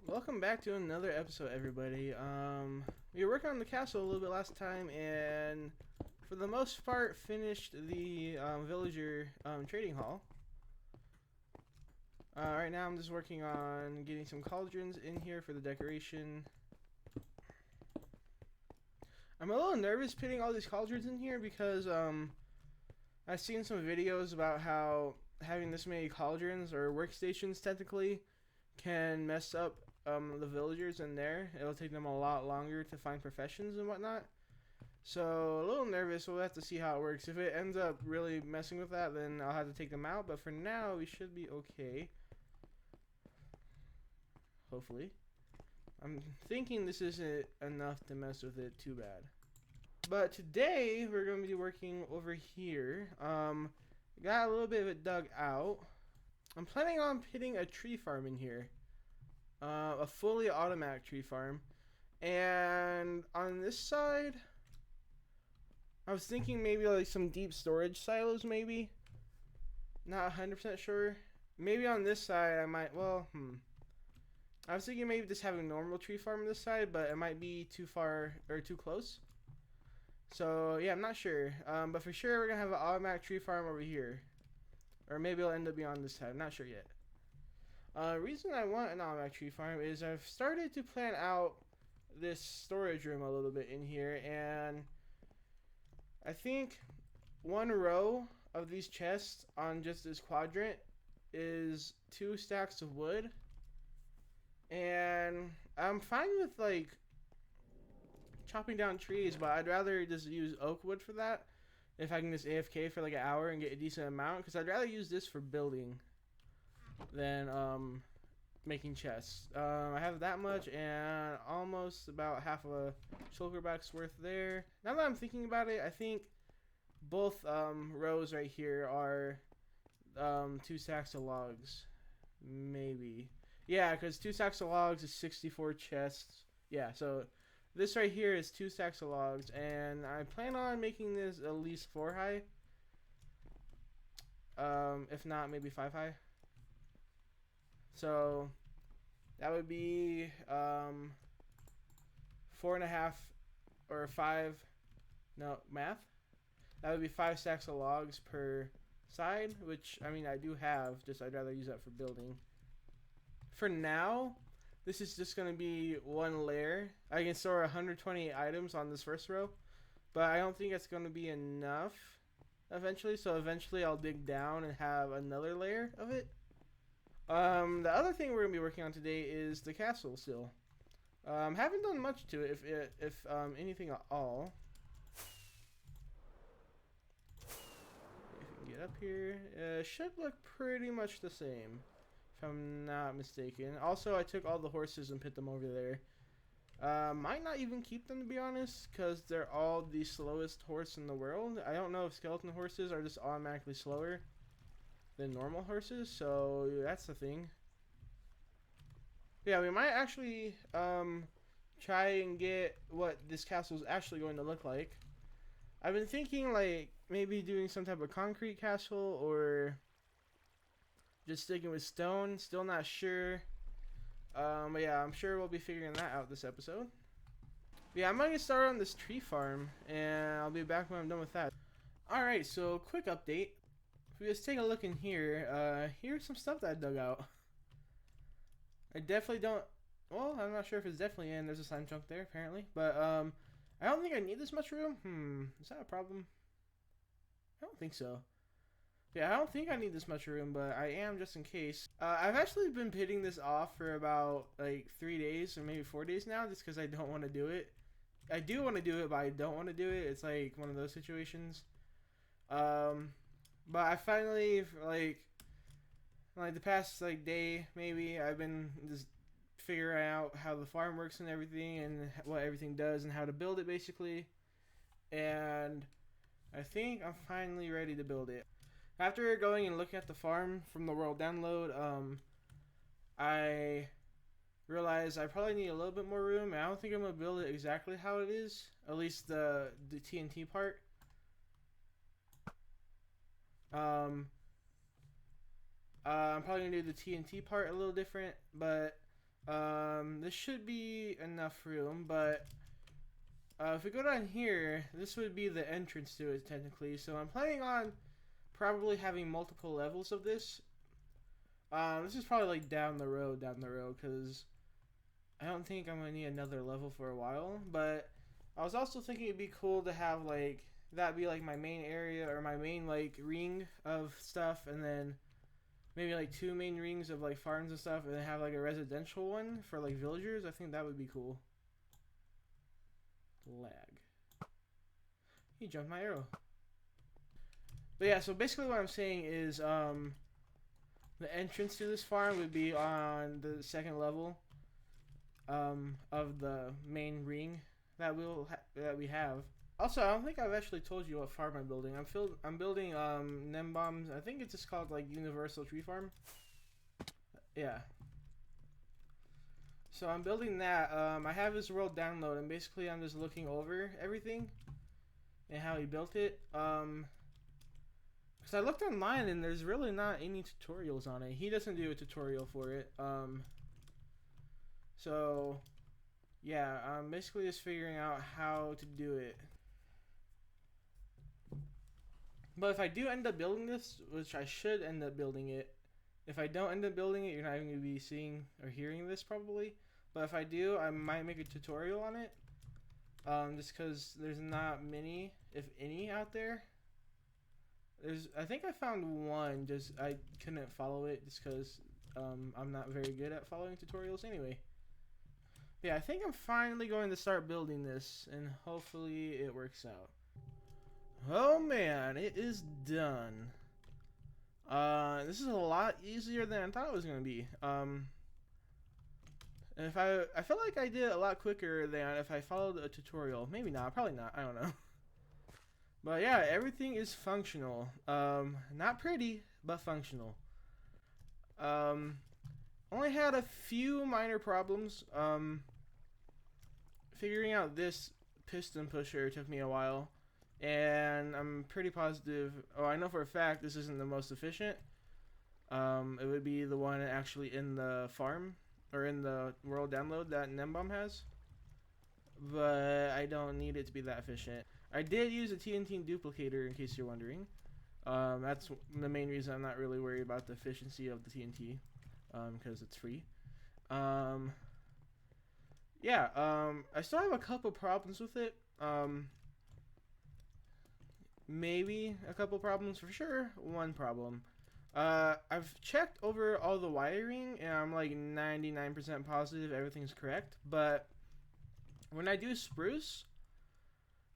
Welcome back to another episode, everybody. We were working on the castle a little bit last time, and for the most part, finished the villager trading hall. Right now, I'm just working on getting some cauldrons in here for the decoration. I'm a little nervous putting all these cauldrons in here because I've seen some videos about how having this many cauldrons or workstations technically can mess up the villagers in there. It'll take them a lot longer to find professions and whatnot. So a little nervous. We'll have to see how it works. If it ends up really messing with that, then I'll have to take them out. But for now, we should be okay. Hopefully. I'm thinking this isn't enough to mess with it too bad. But today, we're going to be working over here. Got a little bit of it dug out. I'm planning on putting a tree farm in here. A fully automatic tree farm. And on this side, I was thinking maybe like some deep storage silos, maybe. Not 100% sure. Maybe on this side, I might, I was thinking maybe just having a normal tree farm on this side, but it might be too far, or too close. So, yeah, I'm not sure. But for sure, we're going to have an automatic tree farm over here. Or maybe it'll end up being on this side. I'm not sure yet. Reason I want an automatic tree farm is I've started to plan out this storage room a little bit in here, and I think one row of these chests on just this quadrant is 2 stacks of wood, and I'm fine with like chopping down trees, but I'd rather just use oak wood for that if I can just AFK for like an hour and get a decent amount, because I'd rather use this for building than making chests. I have that much and almost about half of a shulkerback's worth there. Now that I'm thinking about it, I think both rows right here are 2 stacks of logs. Maybe. Yeah, because 2 stacks of logs is 64 chests. Yeah, so this right here is 2 stacks of logs, and I plan on making this at least 4 high. If not, maybe 5 high. So that would be 4.5 or 5. No, math. That would be 5 stacks of logs per side, which I mean I do have. Just I'd rather use that for building. For now, this is just gonna be 1 layer. I can store 128 items on this first row, but I don't think it's gonna be enough eventually. So eventually I'll dig down and have another layer of it. The other thing we're gonna be working on today is the castle still. Haven't done much to it, if anything at all. If you can get up here, should look pretty much the same, if I'm not mistaken. Also, I took all the horses and put them over there. Might not even keep them, to be honest, because they're all the slowest horse in the world. I don't know if skeleton horses are just automatically slower than normal horses, so that's the thing. Yeah, we might actually try and get what this castle is actually going to look like. I've been thinking like maybe doing some type of concrete castle or just sticking with stone. Still not sure. But yeah, I'm sure we'll be figuring that out this episode. Yeah, I'm gonna get started on this tree farm, and I'll be back when I'm done with that. Alright, so quick update. If we just take a look in here, here's some stuff that I dug out. I definitely don't, well, I'm not sure if it's definitely in. There's a slime chunk there, apparently. But, I don't think I need this much room. Is that a problem? I don't think so. Yeah, I don't think I need this much room, but I am just in case. I've actually been pitting this off for about, like, 3 days or maybe 4 days now, just because I don't want to do it. I do want to do it, but I don't want to do it. It's, like, one of those situations. But I finally, like the past, like, day, maybe, I've been just figuring out how the farm works and everything, and what everything does, and how to build it, basically. And I think I'm finally ready to build it. After going and looking at the farm from the world download, I realized I probably need a little bit more room, and I don't think I'm going to build it exactly how it is, at least the TNT part. I'm probably gonna do the TNT part a little different, but This should be enough room, but if we go down here, this would be the entrance to it technically. So I'm planning on probably having multiple levels of this. This is probably like down the road, because I don't think I'm gonna need another level for a while. But I was also thinking it'd be cool to have like that be like my main area or my main like ring of stuff, and then maybe like 2 main rings of like farms and stuff, and then have like a residential one for like villagers. I think that would be cool. Lag. He jumped my arrow. But yeah, so basically what I'm saying is the entrance to this farm would be on the 2nd level of the main ring that we have. Also, I don't think I've actually told you what farm I'm building. I'm building Gnembon. I think it's just called like Universal Tree Farm. Yeah. So I'm building that. I have his world download, and basically I'm just looking over everything and how he built it. Because I looked online and there's really not any tutorials on it. He doesn't do a tutorial for it. So yeah, I'm basically just figuring out how to do it. But if I do end up building this, which I should end up building it, if I don't end up building it, you're not even going to be seeing or hearing this probably. But if I do, I might make a tutorial on it. Just because there's not many, if any, out there. I think I found one, just I couldn't follow it just because I'm not very good at following tutorials anyway. But yeah, I think I'm finally going to start building this, and hopefully it works out. Oh man, it is done. This is a lot easier than I thought it was gonna be. If I feel like I did it a lot quicker than if I followed a tutorial. Maybe not, probably not, I don't know. But yeah, everything is functional. Not pretty, but functional. Only had a few minor problems. Figuring out this piston pusher took me a while. And I'm pretty positive, I know for a fact this isn't the most efficient. It would be the one actually in the farm, or in the world download that Gnembon has. But I don't need it to be that efficient. I did use a TNT duplicator, in case you're wondering. That's the main reason I'm not really worried about the efficiency of the TNT, because it's free. Yeah, I still have a couple problems with it. Maybe a couple problems for sure. One problem. I've checked over all the wiring and I'm like 99% positive everything's correct. But when I do spruce,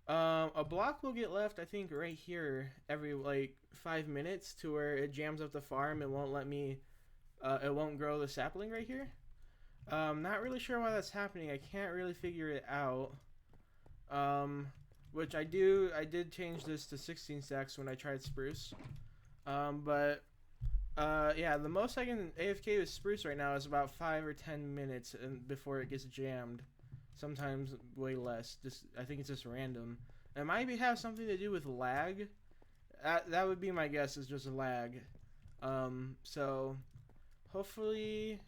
a block will get left, I think, right here every like 5 minutes to where it jams up the farm and won't let me, it won't grow the sapling right here. Not really sure why that's happening. I can't really figure it out. Which I did change this to 16 stacks when I tried spruce. Yeah, the most I can AFK with spruce right now is about 5 or 10 minutes before it gets jammed. Sometimes way less. I think it's just random. It might have something to do with lag. That would be my guess, is just lag. So hopefully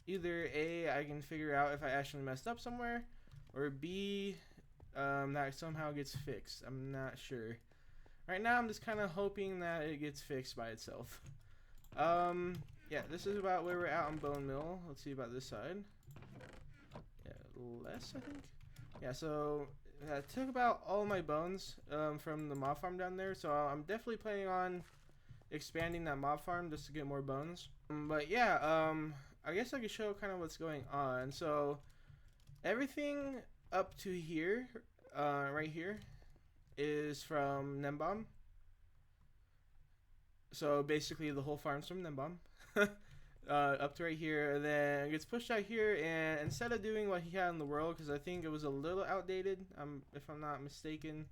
either A, I can figure out if I actually messed up somewhere, or B, that somehow gets fixed. I'm not sure. Right now I'm just kind of hoping that it gets fixed by itself. Yeah, this is about where we're at on bone mill. Let's see about this side. Yeah, less, I think. Yeah, so I took about all my bones from the mob farm down there, so I'm definitely planning on expanding that mob farm just to get more bones. But yeah, I guess I could show kind of what's going on. So everything up to here, right here, is from Gnembon. So basically the whole farm's from Gnembon. Up to right here, and then it gets pushed out here, and instead of doing what he had in the world, because I think it was a little outdated, if I'm not mistaken,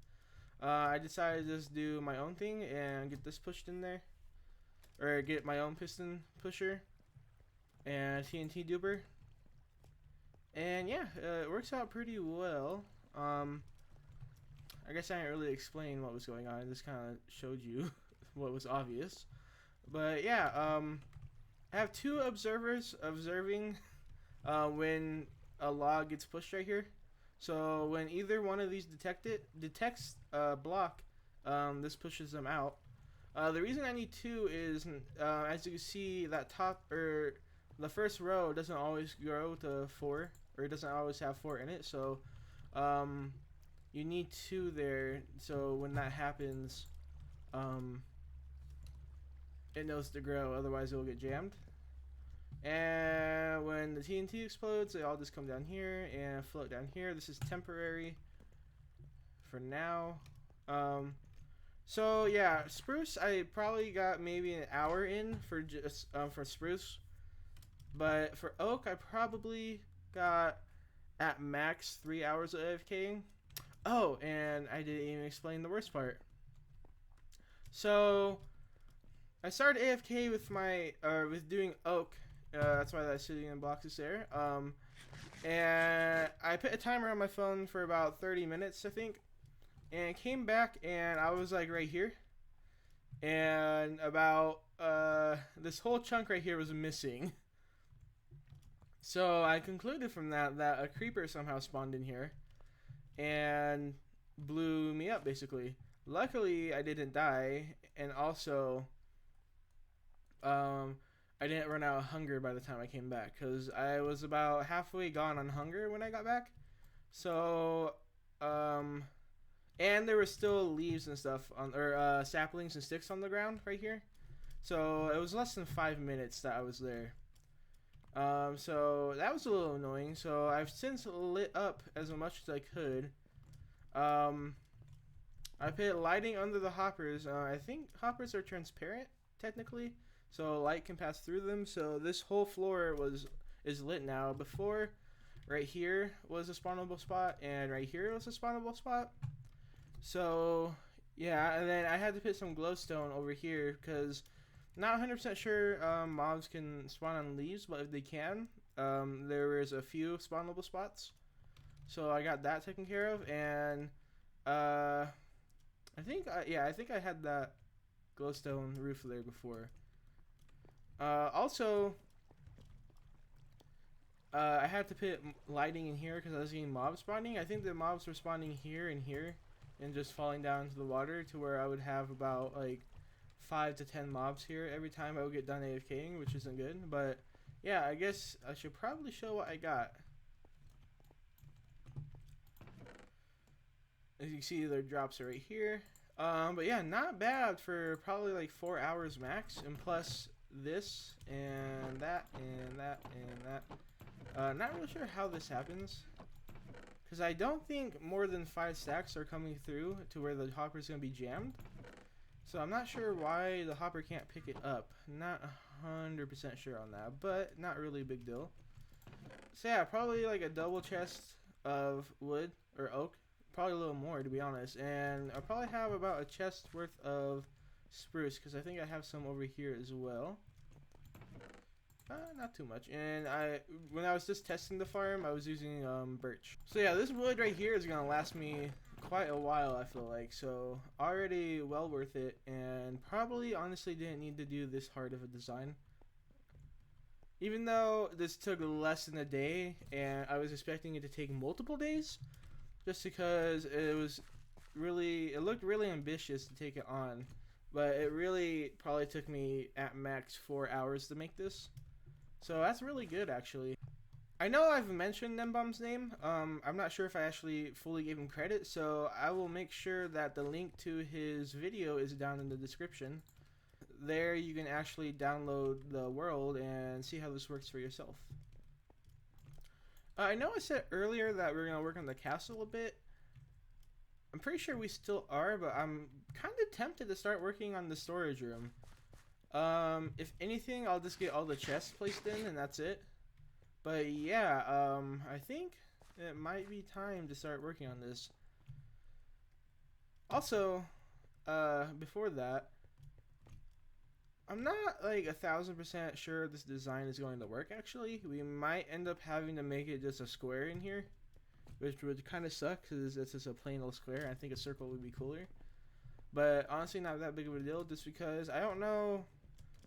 I decided to just do my own thing and get this pushed in there, or get my own piston pusher and TNT duper. And yeah, it works out pretty well. I guess I didn't really explain what was going on. I just kind of showed you what was obvious. But yeah, I have 2 observers observing when a log gets pushed right here. So when either one of these detects a block, this pushes them out. The reason I need two is, as you can see, that top or the first row doesn't always grow to 4, or it doesn't always have 4 in it. So you need 2 there. So when that happens, it knows to grow. Otherwise, it will get jammed. And when the TNT explodes, they all just come down here and float down here. This is temporary for now. So yeah, spruce, I probably got maybe an hour in for just for spruce, but for oak, I probably got at max 3 hours of AFKing. Oh, and I didn't even explain the worst part. So I started AFK with my with doing oak. That's why that sitting in blocks is there. And I put a timer on my phone for about 30 minutes, I think. And came back and I was like right here. And about this whole chunk right here was missing. So I concluded from that a creeper somehow spawned in here and blew me up basically. Luckily I didn't die, and also I didn't run out of hunger by the time I came back, because I was about halfway gone on hunger when I got back. So, and there were still leaves and stuff on, or saplings and sticks on the ground right here. So it was less than 5 minutes that I was there. So that was a little annoying. So I've since lit up as much as I could. I put lighting under the hoppers. I think hoppers are transparent technically, so light can pass through them. So this whole floor is lit now. Before, right here was a spawnable spot, and right here was a spawnable spot. So yeah, and then I had to put some glowstone over here because not 100% sure mobs can spawn on leaves, but if they can, there is a few spawnable spots. So I got that taken care of, and I think I had that glowstone roof there before. Also, I had to put lighting in here because I was getting mob spawning. I think the mobs were spawning here and here and just falling down into the water, to where I would have about like 5 to 10 mobs here every time I would get done AFKing, which isn't good. But yeah, I guess I should probably show what I got. As you can see, their drops are right here. But yeah, not bad for probably like 4 hours max, and plus this and that and that and that. Not really sure how this happens, because I don't think more than 5 stacks are coming through to where the hopper is going to be jammed. So I'm not sure why the hopper can't pick it up. Not 100% sure on that, but not really a big deal. So yeah, probably like a double chest of wood or oak. Probably a little more, to be honest. And I'll probably have about a chest worth of spruce, because I think I have some over here as well. Not too much. And when I was just testing the farm, I was using birch. So yeah, this wood right here is gonna last me quite a while, I feel like. So already well worth it, and probably honestly didn't need to do this hard of a design. Even though this took less than a day, and I was expecting it to take multiple days, just because it looked really ambitious to take it on. But it really probably took me at max 4 hours to make this. So that's really good, actually. I know I've mentioned Gnembon's name. I'm not sure if I actually fully gave him credit, so I will make sure that the link to his video is down in the description. There you can actually download the world and see how this works for yourself. I know I said earlier that we're going to work on the castle a bit. I'm pretty sure we still are, but I'm kind of tempted to start working on the storage room. If anything, I'll just get all the chests placed in and that's it. But yeah, I think it might be time to start working on this. Also, before that, I'm not like 1000% sure this design is going to work. Actually, we might end up having to make it just a square in here, which would kind of suck because it's just a plain old square. I think a circle would be cooler, but honestly not that big of a deal, just because I don't know.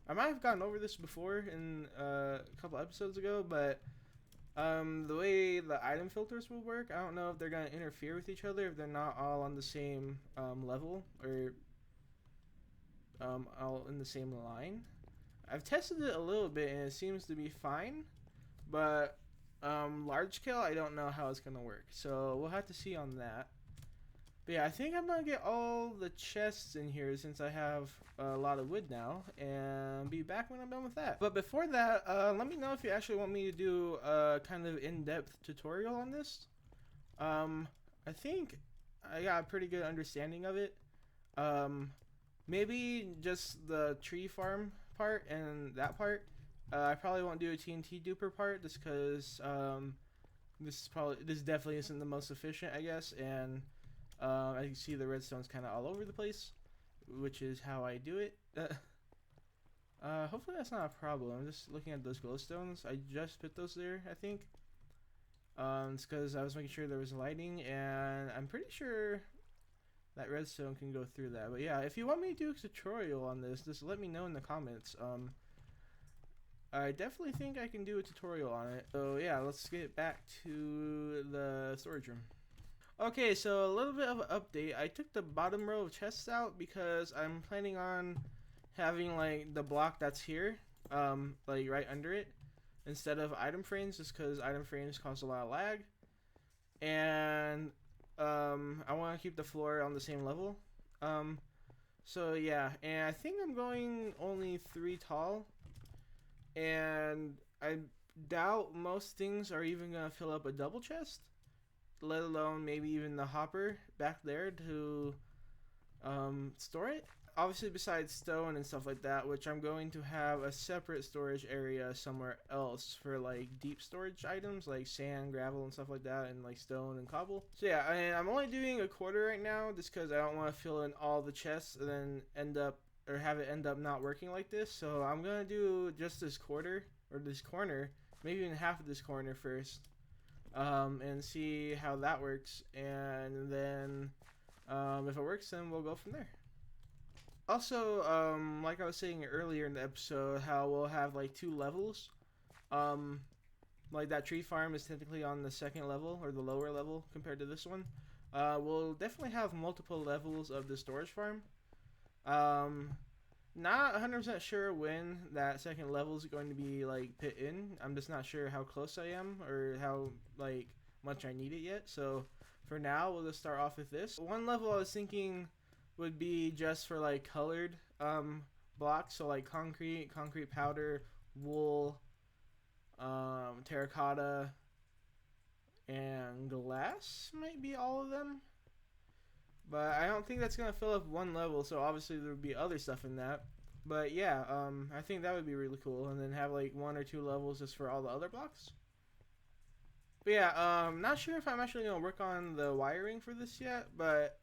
I might have gotten over this before in a couple episodes ago, but The way the item filters will work, I don't know if they're gonna interfere with each other if they're not all on the same level or all in the same line. I've tested it a little bit and it seems to be fine, but large scale, I don't know how it's gonna work. So we'll have to see on that. But yeah, I think I'm gonna get all the chests in here since I have a lot of wood now, and be back when I'm done with that. But before that, let me know if you actually want me to do a kind of in-depth tutorial on this. I think I got a pretty good understanding of it. Maybe just the tree farm part and that part. I probably won't do a TNT duper part just because this definitely isn't the most efficient, I guess, and as you can see, the redstone's kind of all over the place, which is how I do it. Hopefully that's not a problem. I'm just looking at those glowstones. I just put those there, I think. It's because I was making sure there was lighting, and I'm pretty sure that redstone can go through that. But yeah, if you want me to do a tutorial on this, just let me know in the comments. I definitely think I can do a tutorial on it. So yeah, let's get back to the storage room. Okay, so a little bit of an update. I took the bottom row of chests out because I'm planning on having like the block that's here, like right under it, instead of item frames, just because item frames cause a lot of lag. And I want to keep the floor on the same level. So yeah, and I think I'm going only 3 tall, and I doubt most things are even gonna fill up a double chest, let alone maybe even the hopper back there to store it. Obviously, besides stone and stuff like that, which I'm going to have a separate storage area somewhere else for like deep storage items like sand, gravel, and stuff like that, and like stone and cobble. So yeah, I'm only doing a quarter right now just because I don't want to fill in all the chests and then have it end up not working like this. So I'm gonna do just this quarter, or this corner, maybe even half of this corner first, and see how that works, and then if it works, then we'll go from there. Also, like I was saying earlier in the episode, how we'll have like 2 levels. Like that tree farm is technically on the 2nd level, or the lower level compared to this one. We'll definitely have multiple levels of the storage farm. Not 100% sure when that 2nd level is going to be like put in. I'm just not sure how close I am or how like much I need it yet. So for now, we'll just start off with this. One level I was thinking would be just for like colored blocks, so like concrete powder, wool, terracotta, and glass might be all of them. But I don't think that's gonna fill up one level, so obviously there would be other stuff in that. But yeah, I think that would be really cool, and then have like 1 or 2 levels just for all the other blocks. But yeah, not sure if I'm actually gonna work on the wiring for this yet, but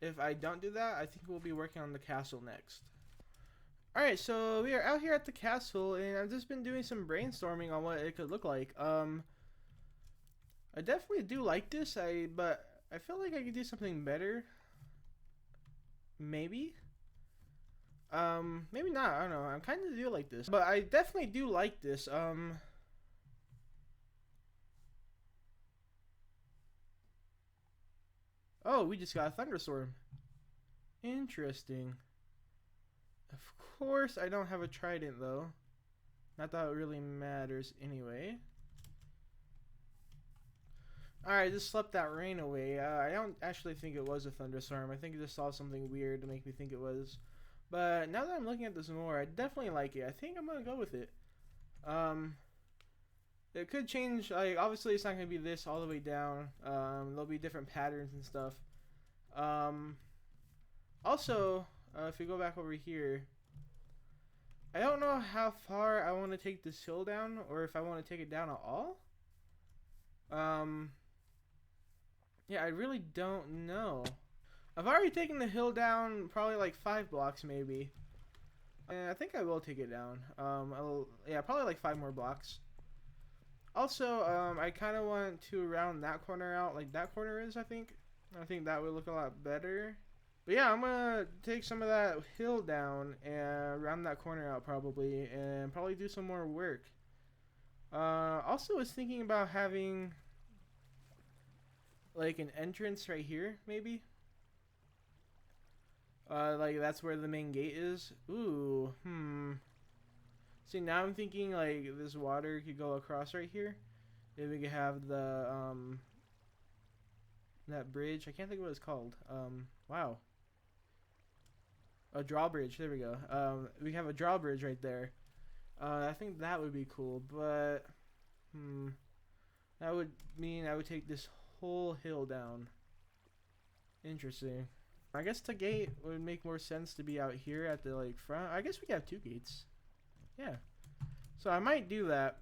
if I don't do that, I think we'll be working on the castle next. Alright, so we are out here at the castle, and I've just been doing some brainstorming on what it could look like. I definitely do like this, but I feel like I could do something better. Maybe. Maybe not, I don't know. I kind of do like this, but I definitely do like this. Oh, we just got a thunderstorm. Interesting. Of course, I don't have a trident, though. Not that it really matters anyway. Alright, just slept that rain away. I don't actually think it was a thunderstorm. I think I just saw something weird to make me think it was. But now that I'm looking at this more, I definitely like it. I think I'm gonna go with it. It could change, like, obviously it's not going to be this all the way down. There'll be different patterns and stuff. Also, if we go back over here, I don't know how far I want to take this hill down, or if I want to take it down at all. Yeah, I really don't know. I've already taken the hill down probably like 5 blocks maybe. And I think I will take it down. Yeah, probably like 5 more blocks. Also, I kind of want to round that corner out like that corner is, I think. I think that would look a lot better. But yeah, I'm going to take some of that hill down and round that corner out probably, and probably do some more work. Also was thinking about having like an entrance right here, maybe. Like that's where the main gate is. Ooh, See, now I'm thinking like this water could go across right here. If we could have the that bridge. I can't think of what it's called. Wow. A drawbridge. There we go. We have a drawbridge right there. I think that would be cool, but that would mean I would take this whole hill down. Interesting. I guess the gate would make more sense to be out here at the like front. I guess we have 2 gates. Yeah. So I might do that.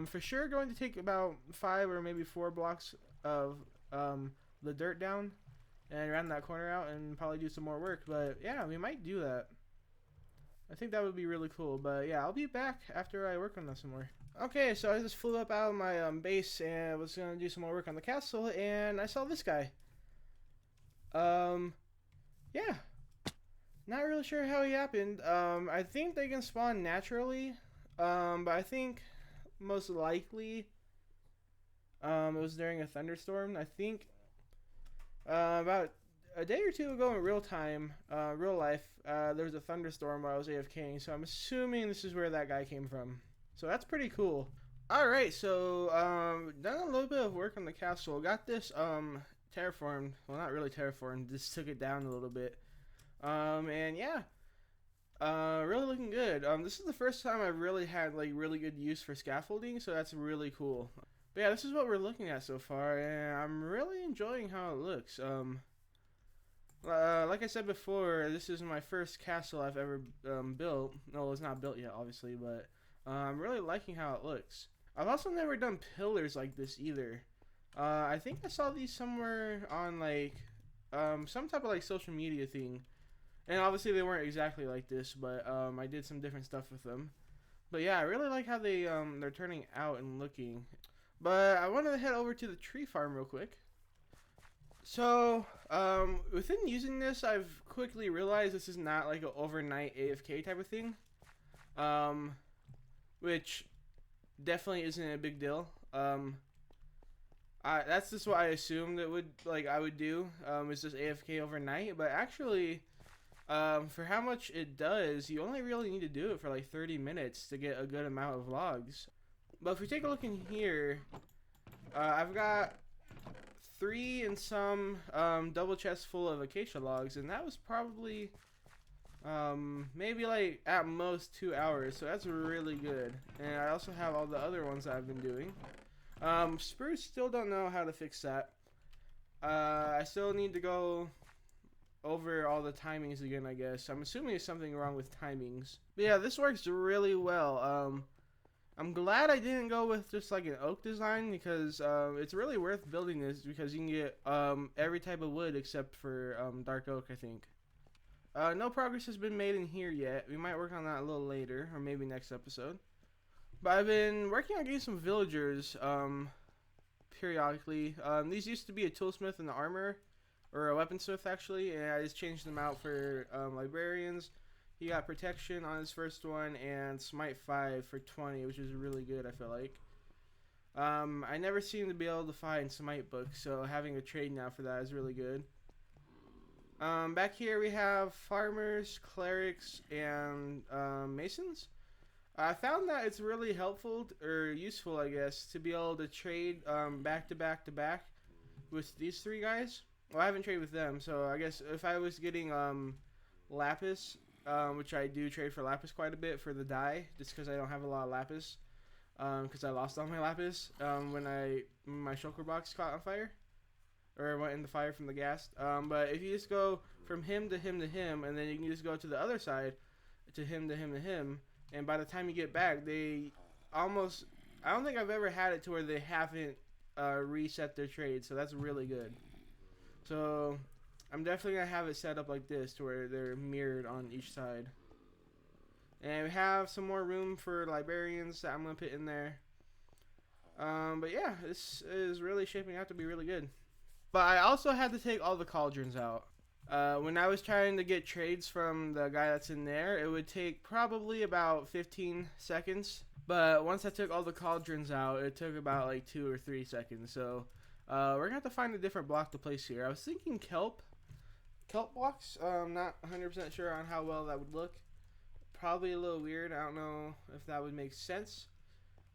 For sure going to take about 5 or maybe 4 blocks of the dirt down and round that corner out and probably do some more work. But yeah, we might do that. I think that would be really cool. But yeah, I'll be back after I work on that some more. Okay, so I just flew up out of my base and was going to do some more work on the castle, and I saw this guy. Yeah. Not really sure how he happened. I think they can spawn naturally. But I think most likely it was during a thunderstorm. I think about a day or 2 ago in real time, real life, there was a thunderstorm while I was AFKing, so I'm assuming this is where that guy came from. So that's pretty cool. Alright, so done a little bit of work on the castle. Got this terraformed. Well, not really terraformed, just took it down a little bit. And yeah. Really looking good. This is the first time I've really had like really good use for scaffolding, so that's really cool. But yeah, this is what we're looking at so far, and I'm really enjoying how it looks. Like I said before, this is my first castle I've ever built. No, it's not built yet, obviously, but I'm really liking how it looks. I've also never done pillars like this either. I think I saw these somewhere on like some type of like social media thing. And obviously they weren't exactly like this, but I did some different stuff with them. But yeah, I really like how they're turning out and looking. But I wanted to head over to the tree farm real quick. So within using this, I've quickly realized this is not like an overnight AFK type of thing, which definitely isn't a big deal. That's just what I assumed it would I would do, is just AFK overnight. But actually, for how much it does, you only really need to do it for like 30 minutes to get a good amount of logs. But if we take a look in here, I've got 3 and some double chests full of acacia logs, and that was probably maybe like at most 2 hours, so that's really good. And I also have all the other ones that I've been doing. Spruce, still don't know how to fix that. I still need to go over all the timings again, I guess. I'm assuming there's something wrong with timings. But yeah, this works really well. I'm glad I didn't go with just like an oak design, because it's really worth building this, because you can get every type of wood except for dark oak, I think. No progress has been made in here yet. We might work on that a little later, or maybe next episode. But I've been working on getting some villagers periodically. These used to be a toolsmith and an armor, or a weaponsmith actually, and I just changed them out for librarians. He got protection on his first one and smite 5 for 20, which is really good, I feel like. I never seem to be able to find smite books, so having a trade now for that is really good. Back here we have farmers, clerics, and masons. I found that it's really helpful, or useful I guess, to be able to trade back to back to back with these 3 guys. Well, I haven't traded with them, so I guess if I was getting lapis, which I do trade for lapis quite a bit for the dye, just because I don't have a lot of lapis, because I lost all my lapis when my shulker box caught on fire, or went in the fire from the gas. But if you just go from him to him to him, and then you can just go to the other side to him to him to him, and by the time you get back, they almost, I don't think I've ever had it to where they haven't reset their trade, so that's really good. So I'm definitely going to have it set up like this to where they're mirrored on each side. And we have some more room for librarians that I'm going to put in there. But yeah, this is really shaping out to be really good. But I also had to take all the cauldrons out. When I was trying to get trades from the guy that's in there, it would take probably about 15 seconds But once I took all the cauldrons out, it took about like 2 or 3 seconds. So we're gonna have to find a different block to place here. I was thinking kelp blocks. Not 100% sure on how well that would look. Probably a little weird. I don't know if that would make sense.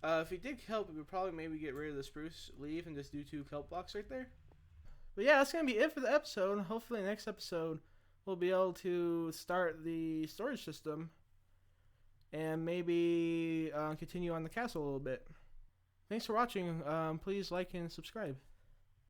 If we did kelp, we would probably maybe get rid of the spruce leaf and just do 2 kelp blocks right there. But yeah, that's gonna be it for the episode. Hopefully next episode we'll be able to start the storage system and maybe continue on the castle a little bit. Thanks for watching. Please like and subscribe.